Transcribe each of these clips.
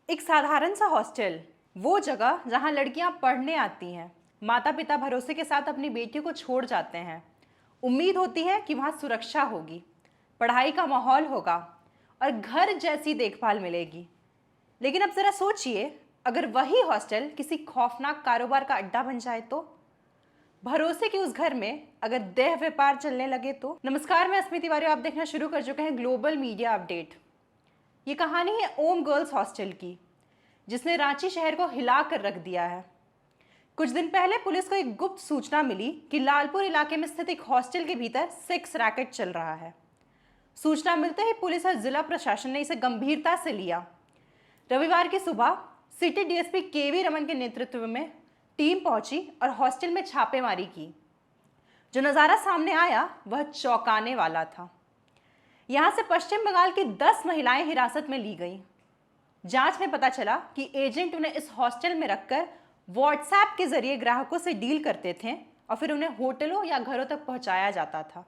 एक साधारण सा हॉस्टल, वो जगह जहाँ लड़कियाँ पढ़ने आती हैं, माता पिता भरोसे के साथ अपनी बेटियों को छोड़ जाते हैं। उम्मीद होती है कि वहाँ सुरक्षा होगी, पढ़ाई का माहौल होगा और घर जैसी देखभाल मिलेगी। लेकिन अब ज़रा सोचिए, अगर वही हॉस्टल किसी खौफनाक कारोबार का अड्डा बन जाए तो? भरोसे के उस घर में अगर देह व्यापार चलने लगे तो? नमस्कार, मैं अस्मिता तिवारी, आप देखना शुरू कर चुके हैं ग्लोबल मीडिया अपडेट। ये कहानी है ओम गर्ल्स हॉस्टल की, जिसने रांची शहर को हिला कर रख दिया है। कुछ दिन पहले पुलिस को एक गुप्त सूचना मिली कि लालपुर इलाके में स्थित एक हॉस्टल के भीतर सेक्स रैकेट चल रहा है। सूचना मिलते ही पुलिस और जिला प्रशासन ने इसे गंभीरता से लिया। रविवार की सुबह सिटी डीएसपी केवी रमन के नेतृत्व में टीम पहुंची और हॉस्टल में छापेमारी की। जो नज़ारा सामने आया वह चौंकाने वाला था। यहाँ से पश्चिम बंगाल की 10 महिलाएं हिरासत में ली गई। जांच में पता चला कि एजेंट उन्हें इस हॉस्टल में रखकर व्हाट्सएप के जरिए ग्राहकों से डील करते थे और फिर उन्हें होटलों या घरों तक पहुंचाया जाता था।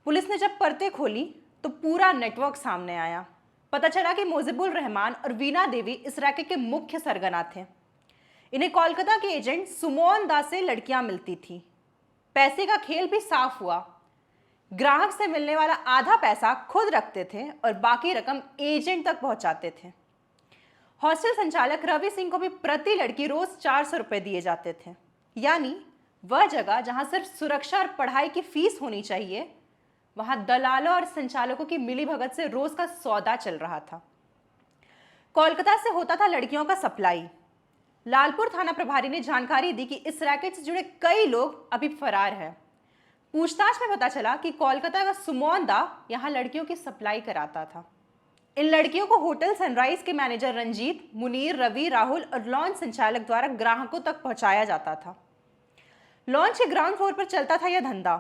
पुलिस ने जब परतें खोली तो पूरा नेटवर्क सामने आया। पता चला कि मोजिबुल रहमान और वीना देवी इस रैकेट के मुख्य सरगना थे। इन्हें कोलकाता के एजेंट सुमोन दास से लड़कियां मिलती थी। पैसे का खेल भी साफ हुआ। ग्राहक से मिलने वाला आधा पैसा खुद रखते थे और बाकी रकम एजेंट तक पहुंचाते थे। हॉस्टल संचालक रवि सिंह को भी प्रति लड़की रोज 400 रुपए दिए जाते थे। यानी वह जगह जहां सिर्फ सुरक्षा और पढ़ाई की फीस होनी चाहिए, वहां दलालों और संचालकों की मिलीभगत से रोज का सौदा चल रहा था। कोलकाता से होता था लड़कियों का सप्लाई। लालपुर थाना प्रभारी ने जानकारी दी कि इस रैकेट से जुड़े कई लोग अभी फरार हैं। पूछताछ में पता चला कि कोलकाता का सुमोन दा यहाँ लड़कियों की सप्लाई कराता था। इन लड़कियों को होटल सनराइज के मैनेजर रंजीत, मुनीर, रवि, राहुल और लॉन्च संचालक द्वारा ग्राहकों तक पहुंचाया जाता था। लॉन्च के ग्राउंड फ्लोर पर चलता था यह धंधा।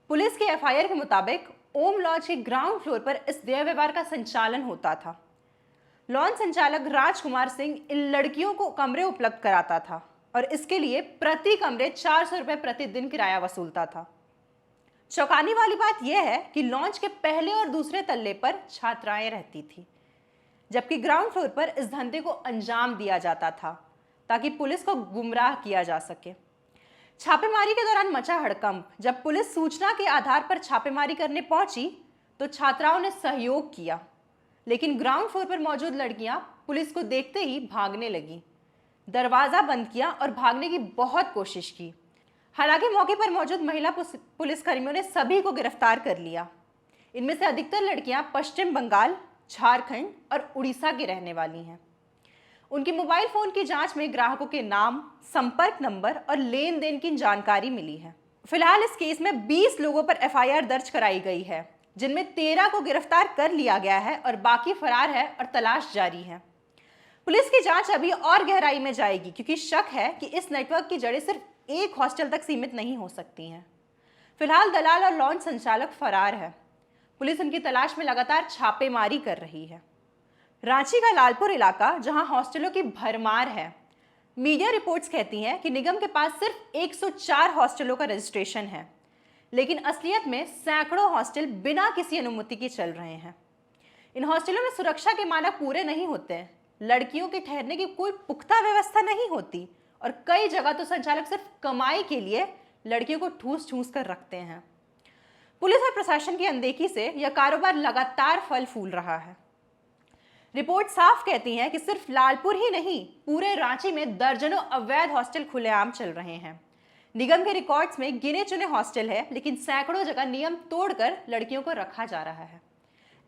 पुलिस के एफआईआर के मुताबिक ओम लॉन्च के ग्राउंड फ्लोर पर इस देह व्यवहार का संचालन होता था। लॉन्च संचालक राजकुमार सिंह इन लड़कियों को कमरे उपलब्ध कराता था और इसके लिए प्रति कमरे 400 रुपये प्रतिदिन किराया वसूलता था। चौंकाने वाली बात यह है कि लॉन्च के पहले और दूसरे तल्ले पर छात्राएं रहती थी, जबकि ग्राउंड फ्लोर पर इस धंधे को अंजाम दिया जाता था ताकि पुलिस को गुमराह किया जा सके। छापेमारी के दौरान मचा हड़कंप। जब पुलिस सूचना के आधार पर छापेमारी करने पहुंची तो छात्राओं ने सहयोग किया, लेकिन ग्राउंड फ्लोर पर मौजूद लड़कियां पुलिस को देखते ही भागने लगी। दरवाजा बंद किया और भागने की बहुत कोशिश की। हालांकि मौके पर मौजूद महिला पुलिसकर्मियों ने सभी को गिरफ्तार कर लिया। इनमें से अधिकतर लड़कियां पश्चिम बंगाल, झारखंड और उड़ीसा की रहने वाली हैं। उनकी मोबाइल फोन की जांच में ग्राहकों के नाम, संपर्क नंबर और लेन देन की जानकारी मिली है। फिलहाल इस केस में 20 लोगों पर एफआईआर दर्ज कराई गई है, जिनमें 13 को गिरफ्तार कर लिया गया है और बाकी फरार है और तलाश जारी है। पुलिस की जांच अभी और गहराई में जाएगी, क्योंकि शक है कि इस नेटवर्क की जड़ें सिर्फ एक हॉस्टल तक सीमित नहीं हो सकती हैं। फिलहाल दलाल और लॉन्च संचालक फरार है। पुलिस उनकी तलाश में लगातार छापेमारी कर रही है। रांची का लालपुर इलाका, जहां हॉस्टलों की भरमार है। मीडिया रिपोर्ट्स कहती हैं कि निगम के पास सिर्फ 104 हॉस्टलों का रजिस्ट्रेशन है, लेकिन असलियत में सैकड़ों हॉस्टल बिना किसी अनुमति के चल रहे हैं। इन हॉस्टलों में सुरक्षा के मानक पूरे नहीं होते, लड़कियों के ठहरने की कोई पुख्ता व्यवस्था नहीं होती और कई जगह तो संचालक सिर्फ कमाई के लिए लड़कियों को ठूस ठूस कर रखते हैं। पुलिस और प्रशासन की अनदेखी से यह कारोबार लगातार फल फूल रहा है। रिपोर्ट साफ कहती है कि सिर्फ लालपुर ही नहीं, पूरे रांची में दर्जनों अवैध हॉस्टल खुलेआम चल रहे हैं। निगम के रिकॉर्ड्स में गिने चुने हॉस्टल है, लेकिन सैकड़ों जगह नियम तोड़कर लड़कियों को रखा जा रहा है।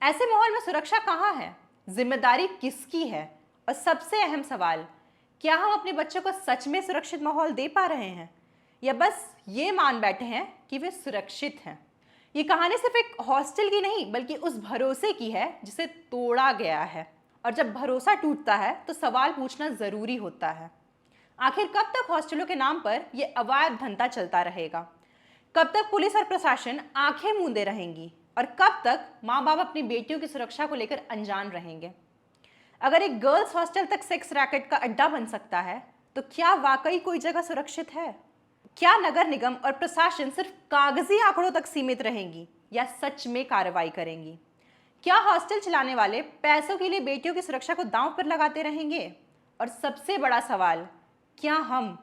ऐसे माहौल में सुरक्षा कहाँ है? जिम्मेदारी किसकी है? और सबसे अहम सवाल, क्या हम अपने बच्चों को सच में सुरक्षित माहौल दे पा रहे हैं, या बस ये मान बैठे हैं कि वे सुरक्षित हैं? ये कहानी सिर्फ एक हॉस्टल की नहीं, बल्कि उस भरोसे की है जिसे तोड़ा गया है। और जब भरोसा टूटता है तो सवाल पूछना जरूरी होता है। आखिर कब तक हॉस्टलों के नाम पर यह अवैध धंधा चलता रहेगा? कब तक पुलिस और प्रशासन आंखें मूंदे रहेंगी? और कब तक माँ बाप अपनी बेटियों की सुरक्षा को लेकर अनजान रहेंगे? अगर एक गर्ल्स हॉस्टल तक सेक्स रैकेट का अड्डा बन सकता है, तो क्या वाकई कोई जगह सुरक्षित है? क्या नगर निगम और प्रशासन सिर्फ कागजी आंकड़ों तक सीमित रहेंगी या सच में कार्रवाई करेंगी? क्या हॉस्टल चलाने वाले पैसों के लिए बेटियों की सुरक्षा को दांव पर लगाते रहेंगे? और सबसे बड़ा सवाल, क्या हम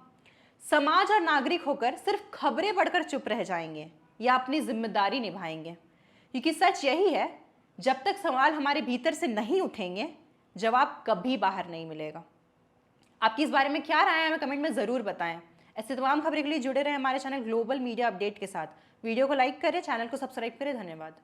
समाज और नागरिक होकर सिर्फ खबरें पढ़कर चुप रह जाएंगे या अपनी जिम्मेदारी निभाएंगे? क्योंकि सच यही है, जब तक सवाल हमारे भीतर से नहीं उठेंगे, जवाब कभी बाहर नहीं मिलेगा। आपकी इस बारे में क्या राय है, हमें कमेंट में ज़रूर बताएं। ऐसे तमाम खबरें के लिए जुड़े रहें हमारे चैनल ग्लोबल मीडिया अपडेट के साथ। वीडियो को लाइक करें, चैनल को सब्सक्राइब करें। धन्यवाद।